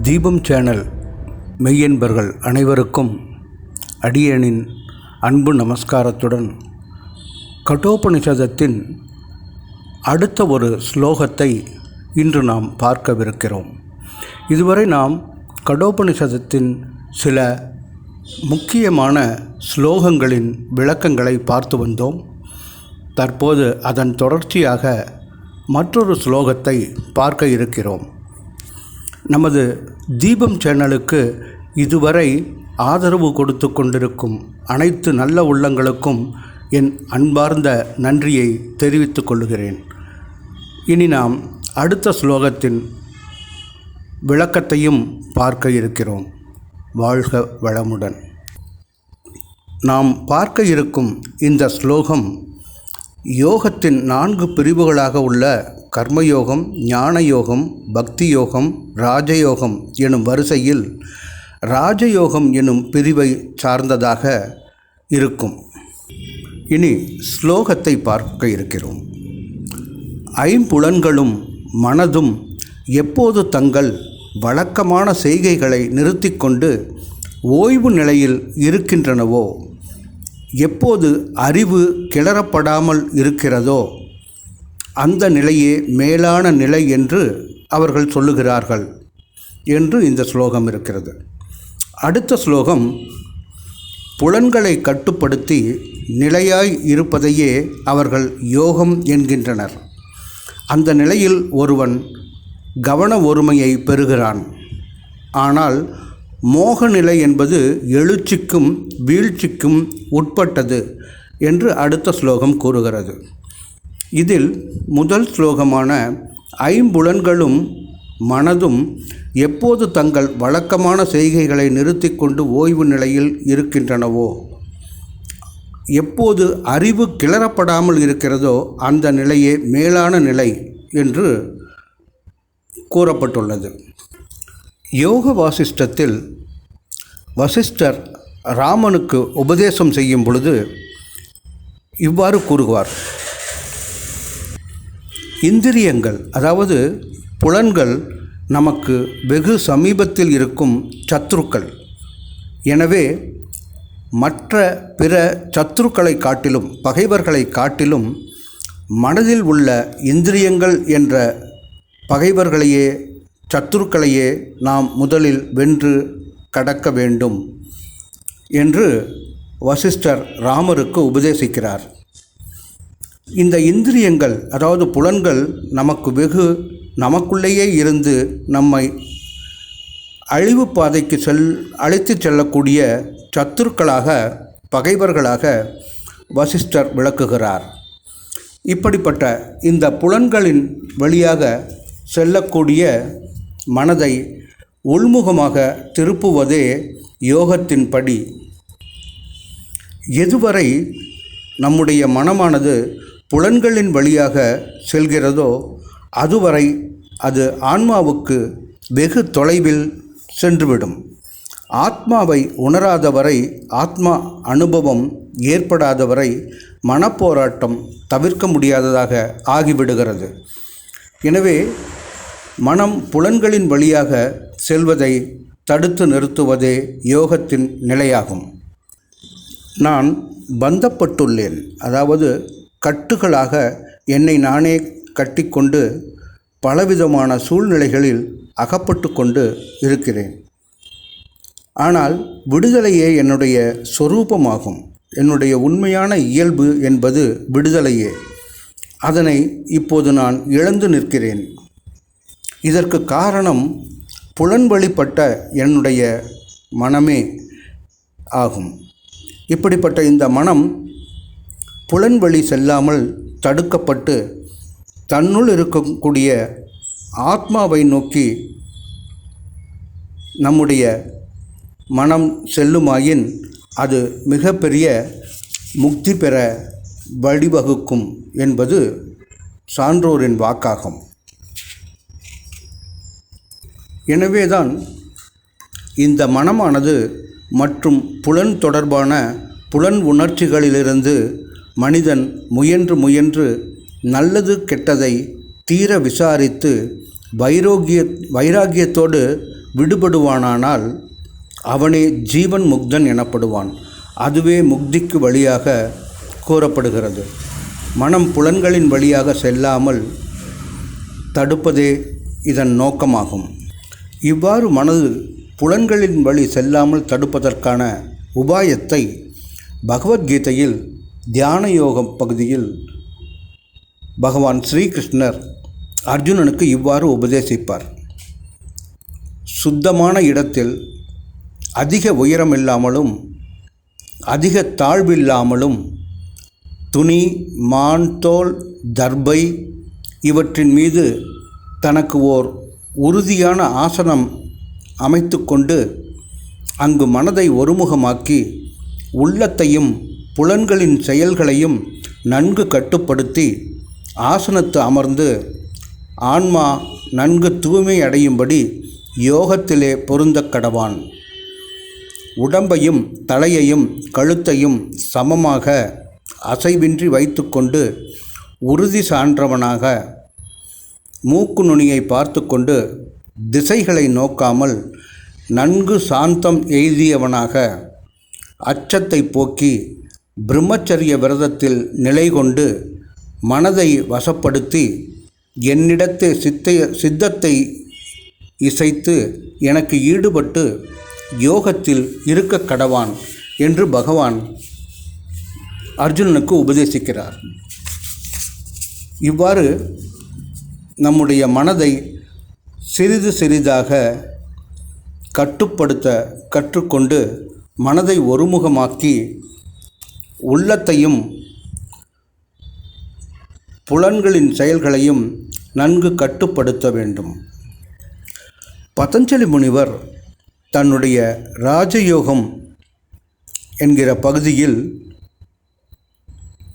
தீபம் சேனல் மெய்யன்பர்கள் அனைவருக்கும் அடியேனின் அன்பு நமஸ்காரத்துடன் கட்டோபனிஷதத்தின் அடுத்த ஒரு ஸ்லோகத்தை இன்று நாம் பார்க்கவிருக்கிறோம். இதுவரை நாம் கட்டோபனிஷதத்தின் சில முக்கியமான ஸ்லோகங்களின் விளக்கங்களை பார்த்து வந்தோம். தற்போது அதன் தொடர்ச்சியாக மற்றொரு ஸ்லோகத்தை பார்க்க இருக்கிறோம். நமது தீபம் சேனலுக்கு இதுவரை ஆதரவு கொடுத்து கொண்டிருக்கும் அனைத்து நல்ல உள்ளங்களுக்கும் என் அன்பார்ந்த நன்றியை தெரிவித்துக் கொள்கிறேன். இனி நாம் அடுத்த ஸ்லோகத்தின் விளக்கத்தையும் பார்க்க இருக்கிறோம். வாழ்க வளமுடன். நாம் பார்க்க இருக்கும் இந்த ஸ்லோகம் யோகத்தின் 4 பிரிவுகளாக உள்ள கர்மயோகம், ஞானயோகம், பக்தி யோகம், ராஜயோகம் எனும் வரிசையில் ராஜயோகம் எனும் பிரிவை சார்ந்ததாக இருக்கும். இனி ஸ்லோகத்தை பார்க்க இருக்கிறோம். ஐம்புலன்களும் மனதும் எப்போது தங்கள் வழக்கமான செய்கைகளை நிறுத்திக்கொண்டு ஓய்வு நிலையில் இருக்கின்றனவோ, எப்போது அறிவு கிளறப்படாமல் இருக்கிறதோ அந்த நிலையே மேலான நிலை என்று அவர்கள் சொல்லுகிறார்கள் என்று இந்த ஸ்லோகம் இருக்கிறது. அடுத்த ஸ்லோகம் புலன்களை கட்டுப்படுத்தி நிலையாய் இருப்பதையே அவர்கள் யோகம் என்கின்றனர். அந்த நிலையில் ஒருவன் கவன ஒருமையை பெறுகிறான். ஆனால் மோக நிலை என்பது எழுச்சிக்கும் வீழ்ச்சிக்கும் உட்பட்டது என்று அடுத்த ஸ்லோகம் கூறுகிறது. இதில் முதல் ஸ்லோகமான ஐம்புலன்களும் மனதும் எப்போது தங்கள் வழக்கமான செய்கைகளை நிறுத்தி கொண்டு ஓய்வு நிலையில் இருக்கின்றனவோ, எப்போது அறிவு கிளறப்படாமல் இருக்கிறதோ அந்த நிலையே மேலான நிலை என்று கூறப்பட்டுள்ளது. யோக வாசிஷ்டத்தில் வசிஷ்டர் ராமனுக்கு உபதேசம் செய்யும் பொழுது இவ்வாறு கூறுவார். இந்திரியங்கள், அதாவது புலன்கள், நமக்கு வெகு சமீபத்தில் இருக்கும் சத்துருக்கள். எனவே மற்ற பிற சத்துருக்களை காட்டிலும், பகைவர்களை காட்டிலும் மனதில் உள்ள இந்திரியங்கள் என்ற பகைவர்களையே, சத்துருக்களையே நாம் முதலில் வென்று கடக்க வேண்டும் என்று வசிஷ்டர் ராமருக்கு உபதேசிக்கிறார். இந்த இந்திரியங்கள், அதாவது புலன்கள், நமக்குள்ளேயே இருந்து நம்மை அழிவு பாதைக்கு அழைத்து செல்லக்கூடிய சத்துருக்களாக, பகைவர்களாக வசிஷ்டர் விளக்குகிறார். இப்படிப்பட்ட இந்த புலன்களின் வழியாக செல்லக்கூடிய மனதை உள்முகமாக திருப்புவதே யோகத்தின் படி. எதுவரை நம்முடைய மனமானது புலன்களின் வழியாக செல்கிறதோ அதுவரை அது ஆன்மாவுக்கு வெகு தொலைவில் சென்றுவிடும். ஆத்மாவை உணராதவரை, ஆத்மா அனுபவம் ஏற்படாதவரை மனப்போராட்டம் தவிர்க்க முடியாததாக ஆகிவிடுகிறது. எனவே மனம் புலன்களின் வழியாக செல்வதை தடுத்து நிறுத்துவதே யோகத்தின் நிலையாகும். நான் பந்தப்பட்டுள்ளேன், அதாவது கட்டுகளாக என்னை நானே கட்டிக்கொண்டு பலவிதமான சூழ்நிலைகளில் அகப்பட்டு கொண்டு இருக்கிறேன். ஆனால் விடுதலையே என்னுடைய சொரூபமாகும். என்னுடைய உண்மையான இயல்பு என்பது விடுதலையே. அதனை இப்போது நான் இழந்து நிற்கிறேன். இதற்கு காரணம் புலன் வழிப்பட்ட என்னுடைய மனமே ஆகும். இப்படிப்பட்ட இந்த மனம் புலன் வழி செல்லாமல் தடுக்கப்பட்டு தன்னுள் இருக்கக்கூடிய ஆத்மாவை நோக்கி நம்முடைய மனம் செல்லுமாயின் அது மிகப்பெரிய முக்தி பெற வழிவகுக்கும் என்பது சான்றோரின் வாக்காகும். எனவேதான் இந்த மனமானது மற்றும் புலன் தொடர்பான புலன் உணர்ச்சிகளிலிருந்து மனிதன் முயன்று நல்லது கெட்டதை தீர விசாரித்து வைராகியத்தோடு விடுபடுவானானால் அவனே ஜீவன் முக்தன் எனப்படுவான். அதுவே முக்திக்கு வழியாக கூறப்படுகிறது. மனம் புலன்களின் வழியாக செல்லாமல் தடுப்பதே இதன் நோக்கமாகும். இவ்வாறு மனது புலன்களின் வழி செல்லாமல் தடுப்பதற்கான உபாயத்தை பகவத்கீதையில் தியான யோகம் பகுதியில் பகவான் ஸ்ரீகிருஷ்ணர் அர்ஜுனனுக்கு இவ்வாறு உபதேசிப்பார். சுத்தமான இடத்தில் அதிக உயரமில்லாமலும் அதிக தாழ்வில்லாமலும் துணி, மான் தோல், தர்பை இவற்றின் மீது தனக்கு ஓர் உறுதியான ஆசனம் அமைத்து கொண்டு அங்கு மனதை ஒருமுகமாக்கி உள்ளத்தையும் புலன்களின் செயல்களையும் நன்கு கட்டுப்படுத்தி ஆசனத்து அமர்ந்து ஆன்மா நன்கு தூய்மை அடையும்படி யோகத்திலே பொருந்தக் கடவான். உடம்பையும் தலையையும் கழுத்தையும் சமமாக அசைவின்றி வைத்துக்கொண்டு உறுதி சான்றவனாக மூக்கு நுனியை பார்த்து கொண்டு திசைகளை நோக்காமல் நன்கு சாந்தம் எய்தியவனாக அச்சத்தை போக்கி பிரம்மச்சரிய விரதத்தில் நிலை கொண்டு மனதை வசப்படுத்தி என்னிடத்தே சித்தத்தை இசைத்து எனக்கு ஈடுபட்டு யோகத்தில் இருக்க கடவான் என்று பகவான் அர்ஜுனனுக்கு உபதேசிக்கிறார். இவ்வாறு நம்முடைய மனதை சிறிது சிறிதாக கட்டுப்படுத்த கற்றுக்கொண்டு மனதை ஒருமுகமாக்கி உள்ளத்தையும் புலன்களின் செயல்களையும் நன்கு கட்டுப்படுத்த வேண்டும். பதஞ்சலி முனிவர் தன்னுடைய ராஜயோகம் என்கிற பகுதியில்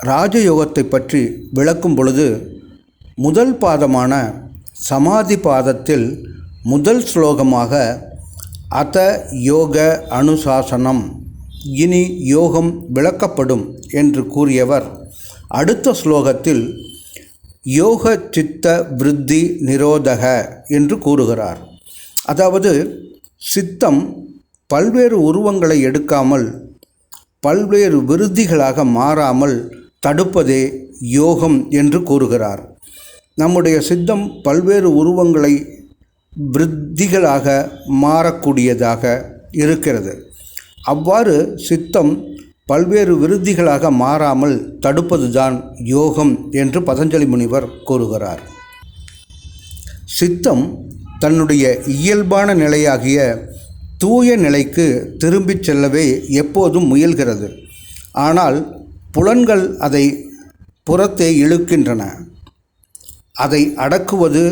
ராஜயோகத்தை பற்றி விளக்கும் பொழுது முதல் பாதமான சமாதி பாதத்தில் முதல் ஸ்லோகமாக அத யோக அனுசாசனம், இனி யோகம் விளக்கப்படும் என்று கூறியவர் அடுத்த ஸ்லோகத்தில் யோக சித்த விருத்தி நிரோதக என்று கூறுகிறார். அதாவது சித்தம் பல்வேறு உருவங்களை எடுக்காமல் பல்வேறு விருத்திகளாக மாறாமல் தடுப்பதே யோகம் என்று கூறுகிறார். நம்முடைய சித்தம் பல்வேறு உருவங்களை விருத்திகளாக மாறக்கூடியதாக இருக்கிறது. அவ்வாறு சித்தம் பல்வேறு விருத்திகளாக மாறாமல் தடுப்பதுதான் யோகம் என்று பதஞ்சலி முனிவர் கூறுகிறார். சித்தம் தன்னுடைய இயல்பான நிலையாகிய தூய நிலைக்கு திரும்பிச் செல்லவே எப்போதும் முயல்கிறது. ஆனால் புலன்கள் அதை புறத்தே இழுக்கின்றன. அதை அடக்குவது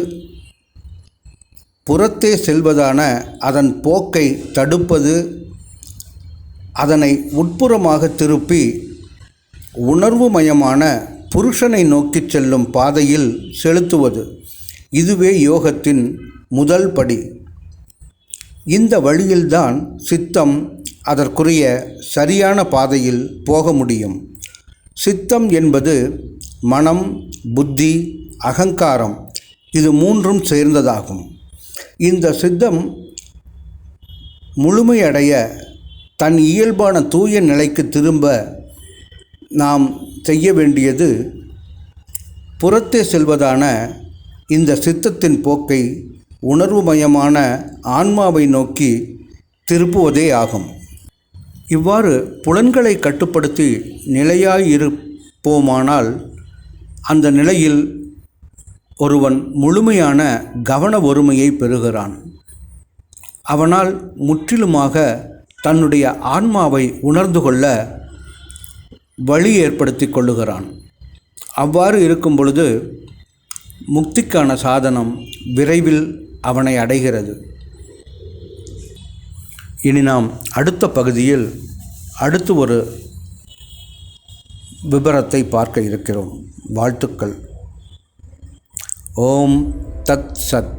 புறத்தே செல்வதான அதன் போக்கை தடுப்பது, அதனை உட்புறமாக திருப்பி உணர்வுமயமான புருஷனை நோக்கி செல்லும் பாதையில் செலுத்துவது. இதுவே யோகத்தின் முதல் படி. இந்த வழியில்தான் சித்தம் அதற்குரிய சரியான பாதையில் போக முடியும். சித்தம் என்பது மனம், புத்தி, அகங்காரம் இது மூன்றும் சேர்ந்ததாகும். இந்த சித்தம் முழுமையடைய தன் இயல்பான தூய நிலைக்கு திரும்ப நாம் செய்ய வேண்டியது புறத்தே செல்வதான இந்த சித்தத்தின் போக்கை உணர்வுமயமான ஆன்மாவை நோக்கி திருப்புவதே ஆகும். இவ்வாறு புலன்களை கட்டுப்படுத்தி நிலையாயிருப்போமானால் அந்த நிலையில் ஒருவன் முழுமையான கவன ஒருமையை பெறுகிறான். அவனால் முற்றிலுமாக தன்னுடைய ஆன்மாவை உணர்ந்து கொள்ள வழி ஏற்படுத்தி கொள்ளுகிறான். அவ்வாறு இருக்கும் பொழுது முக்திக்கான சாதனம் விரைவில் அவனை அடைகிறது. இனி நாம் அடுத்த பகுதியில் அடுத்து ஒரு விபரத்தை பார்க்க இருக்கிறோம். வாழ்த்துக்கள். ஓம் தத் சத்.